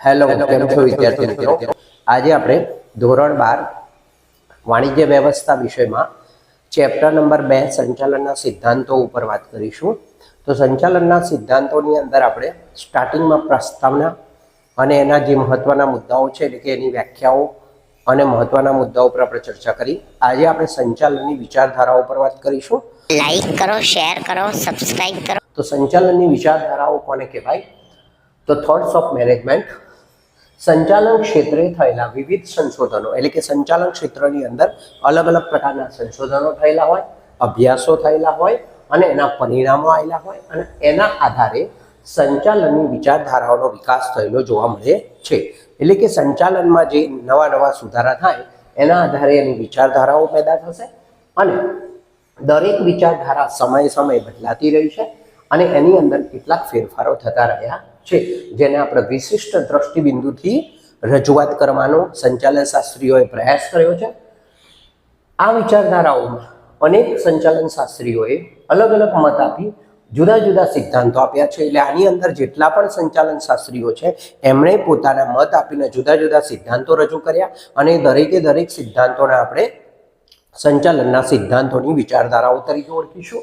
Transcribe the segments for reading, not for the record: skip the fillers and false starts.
Hello, કેમ છો વિદ્યાર્થી મિત્રો? આજે આપણે ધોરણ 12 વાણિજ્ય વ્યવસ્થા વિષયમાં ચેપ્ટર નંબર 2 સંચાલનના સિદ્ધાંતો ઉપર વાત કરીશું. તો સંચાલનના સિદ્ધાંતોની અંદર આપણે સ્ટાર્ટિંગમાં પ્રસ્તાવના અને એના જે મહત્વના મુદ્દાઓ છે એટલે કે એની વ્યાખ્યાઓ અને મહત્વના મુદ્દાઓ પર આપણે ચર્ચા કરી. આજે આપણે સંચાલનની વિચારધારાઓ પર વાત કરીશું. લાઈક કરો, શેર કરો, સબસ્ક્રાઇબ કરો. તો સંચાલનની વિચારધારાઓ કોને કહેવાય? તો થોટ્સ ઓફ મેનેજમેન્ટ સંચાલન ક્ષેત્રે થયેલા વિવિધ સંશોધનો, એટલે કે સંચાલન ક્ષેત્રની અંદર અલગ અલગ પ્રકારના સંશોધનો થયેલા હોય, અભ્યાસો થયેલા હોય અને એના પરિણામો આવેલા હોય અને એના આધારે સંચાલનની વિચારધારાઓનો વિકાસ થયેલો જોવા મળે છે. એટલે કે સંચાલનમાં જે નવા નવા સુધારા થાય એના આધારે એની વિચારધારાઓ પેદા થશે અને દરેક વિચારધારા સમયે સમયે બદલાતી રહી છે અને એની અંદર કેટલાક ફેરફારો થતા રહ્યા છે, જેને આપણે વિશિષ્ટ દ્રષ્ટિબિંદુથી રજૂઆત કરવાનો સંચાલન શાસ્ત્રીઓએ પ્રયાસ કર્યો છે. આ વિચારધારાઓમાં અનેક સંચાલન શાસ્ત્રીઓએ અલગ અલગ મત આપી જુદા જુદા સિદ્ધાંતો આપ્યા છે. એટલે આની અંદર જેટલા પણ સંચાલન શાસ્ત્રીઓ છે એમણે પોતાના મત આપીને જુદા જુદા સિદ્ધાંતો રજૂ કર્યા અને દરેકે દરેક સિદ્ધાંતોને આપણે સંચાલનના સિદ્ધાંતોની વિચારધારાઓ તરીકે ઓળખીશું.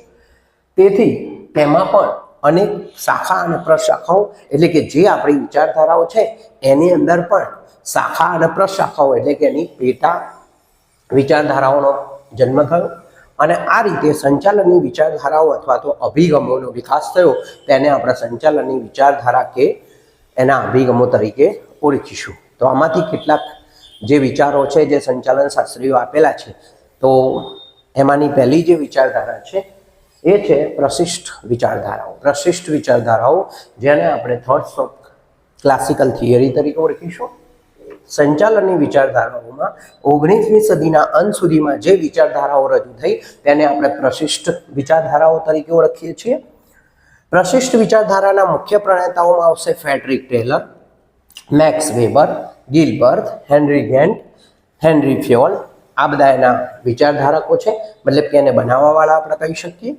તેથી તેમાં પણ અનેક શાખા અને પ્રશાખાઓ, એટલે કે જે આપણી વિચારધારાઓ છે એની અંદર પણ શાખા અને પ્રશાખાઓ, એટલે કે એની પેટા વિચારધારાઓનો જન્મ થયો અને આ રીતે સંચાલનની વિચારધારાઓ અથવા તો અભિગમોનો વિકાસ થયો. તેને આપણે સંચાલનની વિચારધારા કે એના અભિગમો તરીકે ઓળખીશું. તો આમાંથી કેટલાક જે વિચારો છે જે સંચાલન શાસ્ત્રીઓ આપેલા છે, તો એમાંની પહેલી જે વિચારધારા છે એ છે પ્રશિષ્ટ વિચારધારાઓ. પ્રશિષ્ટ વિચારધારાઓ જેને આપણે થોટ્સ ઓફ ક્લાસિકલ થિયરી તરીકે ઓળખીશું. સંચાલનની વિચારધારાઓમાં 19મી સદીના અંત સુધીમાં જે વિચારધારાઓ રજૂ થઈ તેને આપણે પ્રશિષ્ટ વિચારધારાઓ તરીકે ઓળખીએ છીએ. પ્રશિષ્ટ વિચારધારાના મુખ્ય પ્રણેતાઓમાં આવશે Frederick Taylor, Max Weber, Gilbert, Henry Gantt, Henry Fayol. આ બધા એના વિચારધારકો છે, મતલબ કે એને બનાવવાવાળા આપણે કહી શકીએ.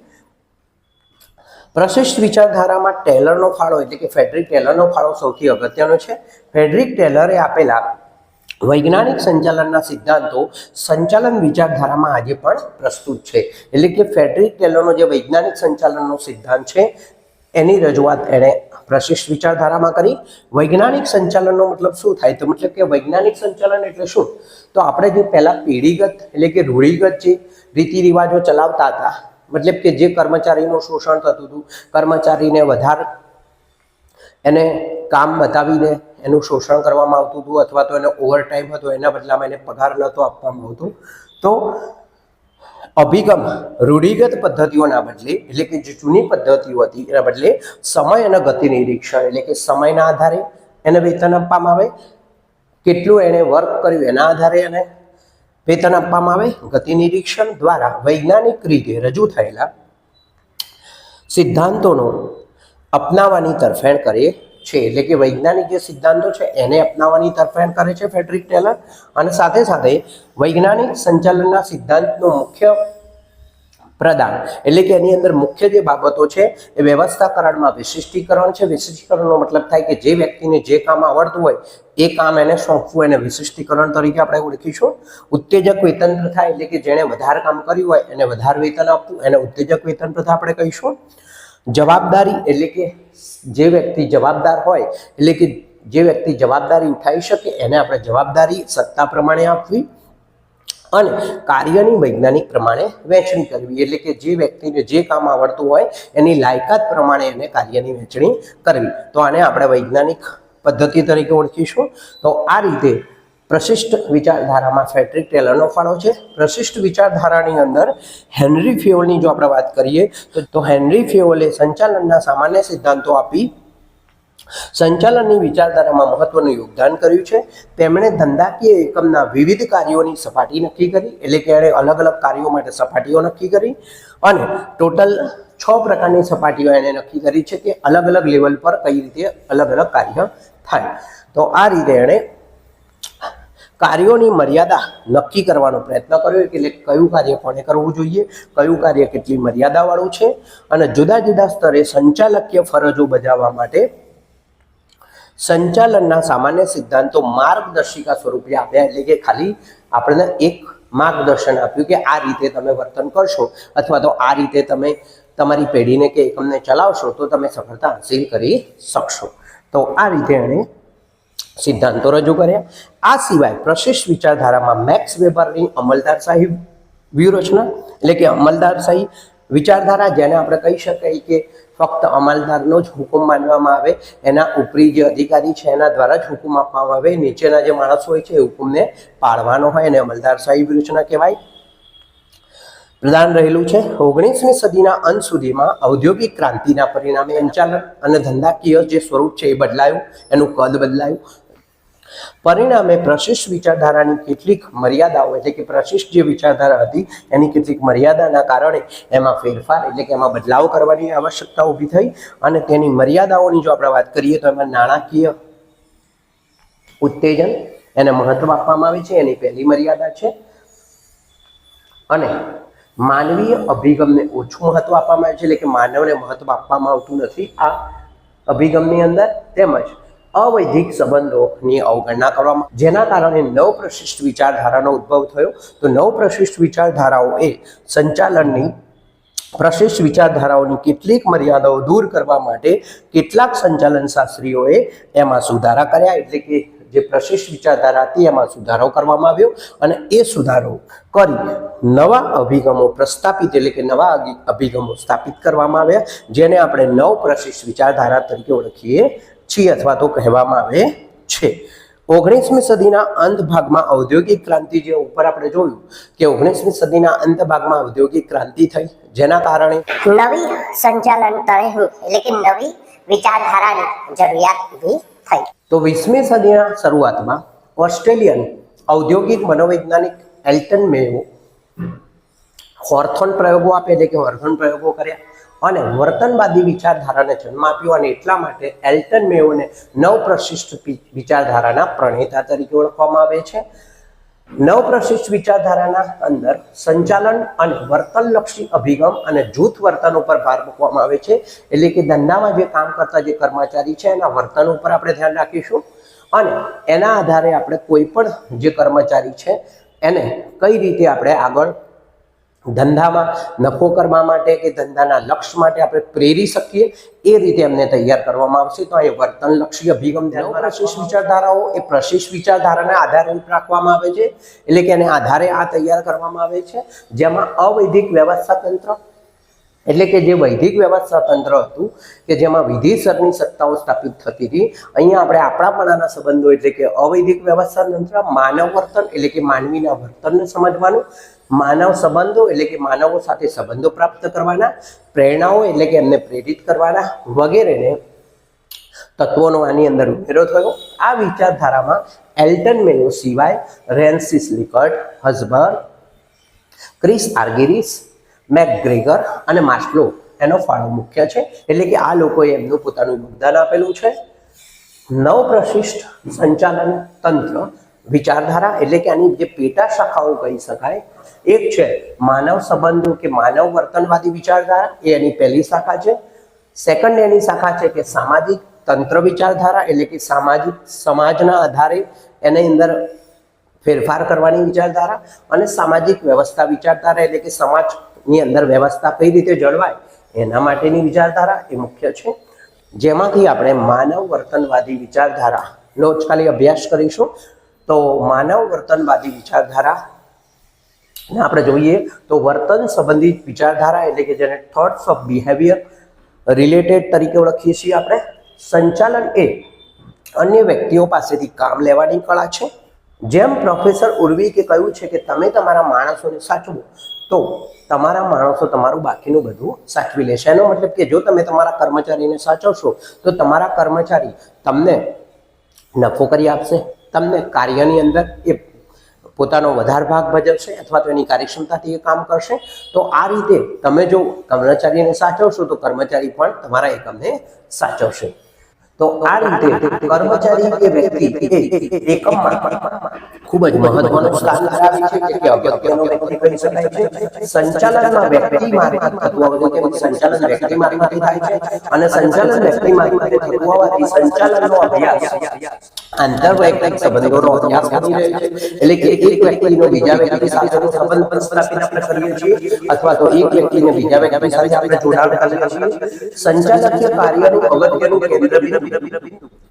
પ્રશિષ્ટ વિચારધારામાં ટેલરનો ફાળો, એટલે કે ફ્રેડરિક ટેલરનો ફાળો સૌથી અગત્યનો છે. ફ્રેડરિક ટેલરે આપેલા વૈજ્ઞાનિક સંચાલનના સિદ્ધાંતો સંચાલન વિચારધારામાં આજે પણ પ્રસ્તુત છે. એટલે કે ફ્રેડરિક ટેલરનો જે વૈજ્ઞાનિક સંચાલનનો સિદ્ધાંત છે એની રજૂઆત એણે પ્રશિષ્ટ વિચારધારામાં કરી. વૈજ્ઞાનિક સંચાલનનો મતલબ શું થાય? તો મતલબ કે વૈજ્ઞાનિક સંચાલન એટલે શું? તો આપણે જે પહેલાં પેઢીગત એટલે કે રૂઢિગત જે રીતિ રિવાજો ચલાવતા હતા, મતલબ કે જે કર્મચારીનું શોષણ થતું હતું, કર્મચારીને વધારે એને કામ બતાવીને એનું શોષણ કરવામાં આવતું હતું અથવા તો એને ઓવરટાઈમ હતો એના બદલામાં એને પગાર નહોતો આપવામાં આવતો. તો અભિગમ રૂઢિગત પદ્ધતિઓના બદલે, એટલે કે જે જૂની પદ્ધતિઓ હતી એના બદલે સમય અને ગતિ નિરીક્ષણ, એટલે કે સમયના આધારે એને વેતન આપવામાં આવે, કેટલું એણે વર્ક કર્યું એના આધારે એને વેતન આપવામાં આવે. ગતિ નિરીક્ષણ દ્વારા વૈજ્ઞાનિક રીતે રજૂ થયેલા સિદ્ધાંતોનો અપનાવવાની તરફેણ કરે છે. એટલે કે વૈજ્ઞાનિક જે સિદ્ધાંતો છે એને અપનાવવાની તરફેણ કરે છે ફ્રેડરિક ટેલર. અને સાથે સાથે વૈજ્ઞાનિક સંચાલનના સિદ્ધાંતનો મુખ્ય પ્રદાન, એટલે કે એની અંદર મુખ્ય જે બાબતો છે એ વ્યવસ્થાકરણમાં વિશિષ્ટીકરણ છે. વિશિષ્ટીકરણનો મતલબ થાય કે જે વ્યક્તિને જે કામ આવડતું હોય એ કામ એને સોંપવું, એને વિશિષ્ટીકરણ તરીકે આપણે ઓળખીશું. ઉત્તેજક વેતન પ્રથા, એટલે કે જેણે વધારે કામ કર્યું હોય એને વધારે વેતન આપવું, એને ઉત્તેજક વેતન પ્રથા આપણે કહીશું. જવાબદારી, એટલે કે જે વ્યક્તિ જવાબદાર હોય, એટલે કે જે વ્યક્તિ જવાબદારી ઉઠાવી શકે એને આપણે જવાબદારી સત્તા પ્રમાણે આપવી. અને કાર્યની વૈજ્ઞાનિક પ્રમાણે વહેંચણી કરવી, એટલે કે જે વ્યક્તિને જે કામ આવડતું હોય એની લાયકાત પ્રમાણે એને કાર્યની વહેંચણી કરવી. તો આને આપણે વૈજ્ઞાનિક પદ્ધતિ તરીકે ઓળખીશું. તો આ રીતે પ્રશિષ્ટ વિચારધારામાં ફ્રેડરિક ટેલરનો ફાળો છે. પ્રશિષ્ટ વિચારધારાની અંદર હેનરી ફ્યોલની જો આપણે વાત કરીએ તો હેનરી ફ્યોલે સંચાલનના સામાન્ય સિદ્ધાંતો આપી સંચાલનની વિચારધારામાં મહત્વનું યોગદાન કર્યું છે. તેમણે ધંધાકીય એકમના વિવિધ કાર્યોની સપાટી નક્કી કરી, એટલે કે એણે અલગ અલગ કાર્યો માટે સપાટીઓ નક્કી કરી અને ટોટલ 6 પ્રકારની સપાટીઓ એણે નક્કી કરી છે કે અલગ અલગ લેવલ પર કઈ રીતે અલગ અલગ કાર્ય થાય. તો આ રીતે એણે કાર્યોની મર્યાદા નક્કી કરવાનો પ્રયત્ન કર્યો, એટલે કયું કાર્ય કોને કરવું જોઈએ, કયું કાર્ય કેટલી મર્યાદાવાળું છે અને જુદા જુદા સ્તરે સંચાલકીય ફરજો બજાવવા માટે સંચાલનના સામાન્ય સિદ્ધાંતો માર્ગદર્શિકા સ્વરૂપે આપ્યા, એટલે કે ખાલી આપણને એક માર્ગદર્શન આપ્યું કે આ રીતે તમે વર્તન કરશો અથવા તો આ રીતે તમે તમારી પેઢીને કે એકમને ચલાવશો તો તમે સફળતા હાંસિલ કરી શકશો. તો આ રીતે એણે સિદ્ધાંતો રજૂ કર્યા. આ સિવાય પ્રશિષ્ટ વિચારધારામાં મેક્સ વેબરની અમલદારશાહી વ્યૂહરચના, એટલે કે અમલદારશાહી વિચારધારા, જેને આપણે કહી શકાય કે ફક્ત અમલદારનો જ હુકમ માનવામાં આવે, એના ઉપરી જે અધિકારી છે એના દ્વારા જ હુકમ આપવામાં આવે, નીચેના જે માણસો હોય છે એ હુકમને પાળવાનો હોય, એને અમલદારશાહી વ્યૂહરચના કહેવાય. પ્રદાન રહેલું છે 19મી સદીના અંત સુધીમાં ઔદ્યોગિક ક્રાંતિના પરિણામે સંચાલન અને ધંધાકીય જે સ્વરૂપ છે એ બદલાયું, એનું કદ બદલાયું. પરિણામે પ્રશિષ્ટ વિચારધારાની કેટલીક મર્યાદાઓ, એટલે કે પ્રશિષ્ટ જે વિચારધારા હતી એની કેટલીક મર્યાદાના કારણે એમાં ફેરફાર, એટલે કે એમાં બદલાવ કરવાની આવશ્યકતા ઊભી થઈ. અને તેની મર્યાદાઓની જો આપણે વાત કરીએ તો એમાં નાણાકીય ઉત્તેજન એને મહત્વ આપવામાં આવે છે, એની પહેલી મર્યાદા છે. અને માનવીય અભિગમને ઓછું મહત્વ આપવામાં આવે છે, એટલે કે માનવને મહત્વ આપવામાં આવતું નથી આ અભિગમની અંદર. તેમજ અવૈધિક સંબંધોની અવગણના કરવામાં, જેના કારણે નવ પ્રશિષ્ટ વિચારધારાનો ઉદ્ભવ થયો. તો નવ પ્રશિષ્ટ વિચારધારાઓ એ સંચાલનની પ્રશિષ્ટ વિચારધારાઓની કેટલીક મર્યાદાઓ દૂર કરવા માટે કેટલાક સંચાલન શાસ્ત્રીઓએ એમાં સુધારા કર્યા, એટલે કે જે પ્રશિષ્ટ વિચારધારા હતી એમાં સુધારો કરવામાં આવ્યો. અને એ સુધારો કરી નવા અભિગમો પ્રસ્થાપિત, એટલે કે નવા અભિગમો સ્થાપિત કરવામાં આવ્યા, જેને આપણે નવ પ્રશિષ્ટ વિચારધારા તરીકે ઓળખીએ છીએ અથવા તો કહેવામાં આવે છે. 19મી સદીના અંત ભાગમાં ઔદ્યોગિક ક્રાંતિ, જે ઉપર આપણે જોયું કે 19મી સદીના અંત ભાગમાં ઔદ્યોગિક ક્રાંતિ થઈ, જેના કારણે નવી સંચાલન તરહની એટલે કે નવી વિચારધારાની જરૂરિયાત ઊભી થઈ. તો 20મી સદીના શરૂઆતમાં ઓસ્ટ્રેલિયન ઔદ્યોગિક મનોવૈજ્ઞાનિક એલ્ટન મેયો હોર્થોન પ્રયોગો આપે, એટલે કે હોર્થોન પ્રયોગો કર્યા અને વર્તનવાદી વિચારધારાને જન્મ આપ્યો. અને એટલા માટે એલ્ટન મેયોને નવ પ્રશિષ્ટ વિચારધારાના પ્રણેતા તરીકે ઓળખવામાં આવે છે. નવ પ્રશિષ્ટ વિચારધારાના અંદર સંચાલન અને વર્તનલક્ષી અભિગમ અને જૂથ વર્તન ઉપર ભાર મૂકવામાં આવે છે, એટલે કે ધંધામાં જે કામ કરતા જે કર્મચારી છે એના વર્તન ઉપર આપણે ધ્યાન રાખીશું. અને એના આધારે આપણે કોઈ પણ જે કર્મચારી છે એને કઈ રીતે આપણે આગળ ધંધામાં નફો કરવા માટે કે ધંધાના લક્ષ્ય માટે આપણે પ્રેરી શકીએ, એ રીતે એમને તૈયાર કરવામાં આવશે. તો અહીં વર્તનલક્ષી અભિગમ ધ્યાનમાં પ્રશિષ્ટ વિચારધારાઓ એ પ્રશિષ્ટ વિચારધારાના આધારે રાખવામાં આવે છે, એટલે કે એને આધારે આ તૈયાર કરવામાં આવે છે. જેમાં અવૈધિક વ્યવસ્થા તંત્ર, એટલે કે જે વૈધિક વ્યવસ્થા તંત્ર હતું કે જેમાં વિધિસરની સત્તાઓ સ્થાપિત થતી હતી, અહીંયા આપણે આપણાપણાના સંબંધો, એટલે કે અવૈધિક વ્યવસ્થા તંત્ર, માનવ વર્તન એટલે કે માનવીના વર્તનને સમજવાનું, માનવ સંબંધો એટલે કે માનવો સાથે સંબંધો પ્રાપ્ત કરવાના, પ્રેરણાઓ એટલે કે એમને પ્રેરિત કરવાના વગેરેને તત્વોનો આની અંદર ઉમેરો થયો. આ વિચારધારામાં એલ્ટન મેયો સિવાય રેન્સિસ લિકર્ટ, હસબર્ગ, ક્રિસ આર્ગિરીસ, મેકગ્રેગર અને માસ્લો એનો ફાળો મુખ્ય છે, એટલે કે આ લોકોએ એમનું પોતાનું યોગદાન આપેલું છે. નવ પ્રશિષ્ટ સંચાલન તંત્ર વિચારધારા, એટલે કે આની જે પેટા શાખાઓ કહી શકાય, એક છે માનવ સંબંધો કે માનવ વર્તનવાદી વિચારધારા, એ એની પહેલી શાખા છે. સેકન્ડ એની શાખા છે કે સામાજિક તંત્ર વિચારધારા, એટલે કે સામાજિક સમાજના આધારે એની અંદર ફેરફાર કરવાની વિચારધારા. અને સામાજિક વ્યવસ્થા વિચારધારા, એટલે કે સમાજની અંદર વ્યવસ્થા કઈ રીતે જળવાય એના માટેની વિચારધારા એ મુખ્ય છે. જેમાંથી આપણે માનવ વર્તનવાદી વિચારધારાનો જ ખાલી અભ્યાસ કરીશું. તો માનવ વર્તનવાદી વિચારધારા આપણે જોઈએ તો વર્તન સંબંધિત વિચારધારા, એટલે કે જેને થોટ્સ ઓફ બિહેવિયર રિલેટેડ તરીકે ઓળખીએ છીએ આપણે. સંચાલન એ અન્ય વ્યક્તિઓ પાસેથી કામ લેવાની કળા છે. જેમ પ્રોફેસર ઉર્વિકે કહ્યું છે કે તમે તમારા માણસોને સાચવો તો તમારા માણસો તમારું બાકીનું બધું સાચવી લેશે. એનો મતલબ કે જો તમે તમારા કર્મચારીને સાચવશો તો તમારા કર્મચારી તમને નફો કરી આપશે, તમને કાર્યની અંદર એ પોતાનો વધારે ભાગ ભજવશે અથવા તો એની કાર્યક્ષમતાથી એ કામ કરશે. તો આ રીતે તમે જો કર્મચારીને સાચવશો તો કર્મચારી પણ તમારા એકમને સાચવશે. તો આ રીતે કર્મચારી કે વ્યક્તિ એ એકમમાં ખૂબ જ મહત્વનું સ્થાન ધરાવે છે કે અગત્યનો વ્યક્તિ કહી શકાય છે। સંચાલનમાં વ્યક્તિ મારફત થતું હોવાથી તેમ સંચાલન વ્યક્તિ મારફતે થાય છે અને સંચાલન વ્યક્તિ મારફતે થતું હોવાથી સંચાલનનો અભ્યાસ આંતરવૈયક્તિક સંબંધોનો અભ્યાસ કરી રહ્યો છે। એટલે કે એક વ્યક્તિનો બીજા વ્યક્તિ સાથેનો સંબંધ પણ સ્થાપિત આપણે કરીએ છીએ અથવા તો એક વ્યક્તિને બીજા વ્યક્તિ સાથે આપણે જોડાણ કરીએ છીએ। સંચાલકીય કાર્યનું અગત્યનું કેન્દ્રબિંદુ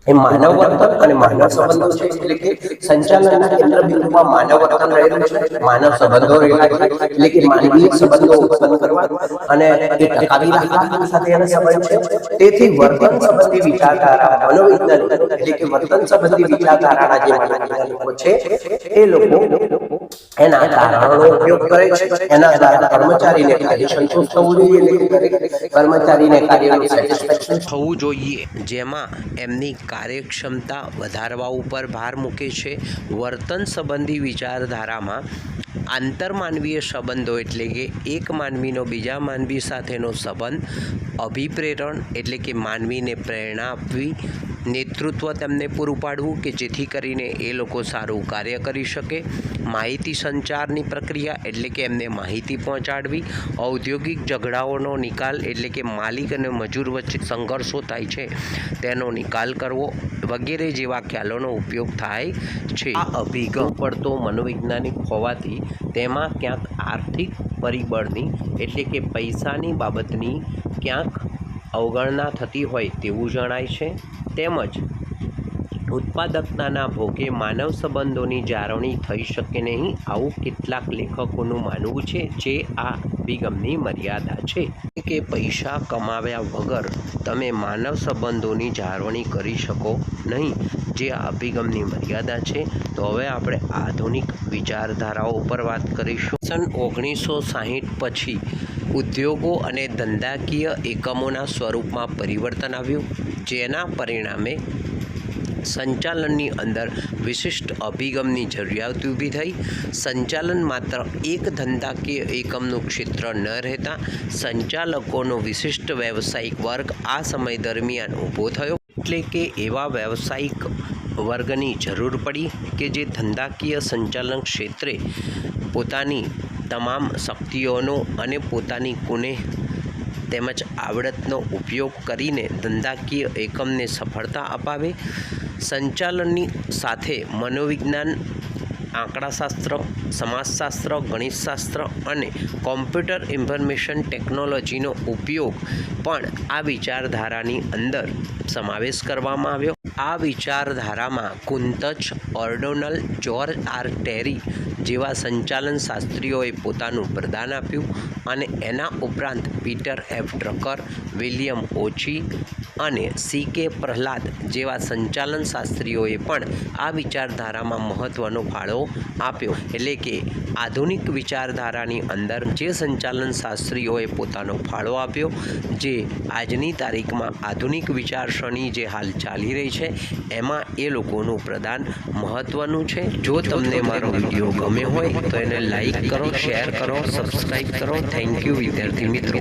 એ માનવ વર્તન અને માનવ સંબંધો છે। એટલે કે સંચાલનના કેન્દ્રબિંદુમાં માનવ વર્તન રહેલું છે, માનવ સંબંધો રહેલા છે। એટલે કે માનવીય સંબંધો ઉત્પન્ન કરવા અને એ ટકાવી રાખવા સાથે એનો સંબંધ છે। તેથી વર્તન સંબંધી વિચારધારા મનોવૈજ્ઞાનિક એટલે કે વર્તન સંબંધી વિચારધારાના જે મનોવૈજ્ઞાનિકો છે એ લોકો એના કારણોનો ઉપયોગ કરે છે। એના દ્વારા કર્મચારીને કાર્ય સંતોષ થવું જોઈએ, એટલે કે દરેક કર્મચારીને કાર્યનું સેટિસ્ફેક્શન થવું જોઈએ, જેમાં એમની કાર્યક્ષમતા વધારવા ઉપર ભાર મૂકે છે। વર્તન સંબંધી વિચારધારામાં આંતરમાનવીય સંબંધો એટલે કે એક માનવીનો બીજા માનવી સાથેનો સંબંધ, અભિપ્રેરણ એટલે કે માનવીને પ્રેરણા આપવી, નેતૃત્વ તેમને પૂરું પાડવું કે જેથી કરીને એ લોકો સારું કાર્ય કરી શકે, માહિતી સંચારની પ્રક્રિયા એટલે કે એમને માહિતી પહોંચાડવી, ઔદ્યોગિક ઝઘડાઓનો નિકાલ એટલે કે માલિક અને મજૂર વચ્ચે સંઘર્ષો થાય છે તેનો નિકાલ કરવો વગેરે જેવા ખ્યાલોનો ઉપયોગ થાય છે। આ અભિગમ પડતો મનોવૈજ્ઞાનિક હોવાથી તેમાં ક્યાંક આર્થિક પરિબળની એટલે કે પૈસાની બાબતની ક્યાંક અવગણના થતી હોય તેવું જણાય છે। તેમજ ઉત્પાદકતાના ભોગે માનવ સંબંધોની જાળવણી થઈ શકે નહીં આવું કેટલાક લેખકોનું માનવું છે, જે આ અભિગમની મર્યાદા છે કે પૈસા કમાવ્યા વગર તમે માનવ સંબંધોની જાળવણી કરી શકો નહીં, જે આ અભિગમની મર્યાદા છે। તો હવે આપણે આધુનિક વિચારધારાઓ પર વાત કરીશું। સન 1960 પછી ઉદ્યોગો અને ધંધાકીય એકમોના સ્વરૂપમાં પરિવર્તન આવ્યું, જેના પરિણામે સંચાલનની અંદર વિશિષ્ટ અભિગમની જરૂરિયાત ઊભી થઈ। સંચાલન માત્ર એક ધંધાકીય એકમનું ક્ષેત્ર ન રહેતા સંચાલકોનો વિશિષ્ટ વ્યવસાયિક વર્ગ આ સમય દરમિયાન ઊભો થયો, એટલે કે એવા વ્યવસાયિક વર્ગની જરૂર પડી કે જે ધંધાકીય સંચાલન ક્ષેત્રે પોતાની તમામ શક્તિઓનો અને પોતાની કુનેહ તેમજ આવડતનો ઉપયોગ કરીને ધંધાકીય એકમને સફળતા અપાવે। સંચાલનની સાથે મનોવિજ્ઞાન, આંકડાશાસ્ત્ર, સમાજશાસ્ત્ર, ગણિતશાસ્ત્ર અને કોમ્પ્યુટર ઇન્ફોર્મેશન ટેકનોલોજીનો ઉપયોગ પણ આ વિચારધારાની અંદર સમાવેશ કરવામાં આવ્યો। આ વિચારધારામાં કુંતચ, ઓર્ડોનલ, જ્યોર્જ આર ટેરી જેવા સંચાલન શાસ્ત્રીઓએ પોતાનું પ્રદાન આપ્યું અને એના ઉપરાંત Peter F Drucker, William Ouchi અને સી કે પ્રહલાદ જેવા સંચાલન શાસ્ત્રીઓએ પણ આ વિચારધારામાં મહત્ત્વનો ફાળો આપ્યો। એટલે કે આધુનિક વિચારધારાની અંદર જે સંચાલન શાસ્ત્રીઓએ પોતાનો ફાળો આપ્યો, જે આજની તારીખમાં આધુનિક વિચારસરણી જે હાલ ચાલી રહી છે એમાં એ લોકોનું પ્રદાન મહત્ત્વનું છે। જો તમને મારો વિડીયો ગમ્યો હોય તો એને લાઈક કરો, શેર કરો, સબસ્ક્રાઈબ કરો। થેન્ક યુ વિદ્યાર્થી મિત્રો।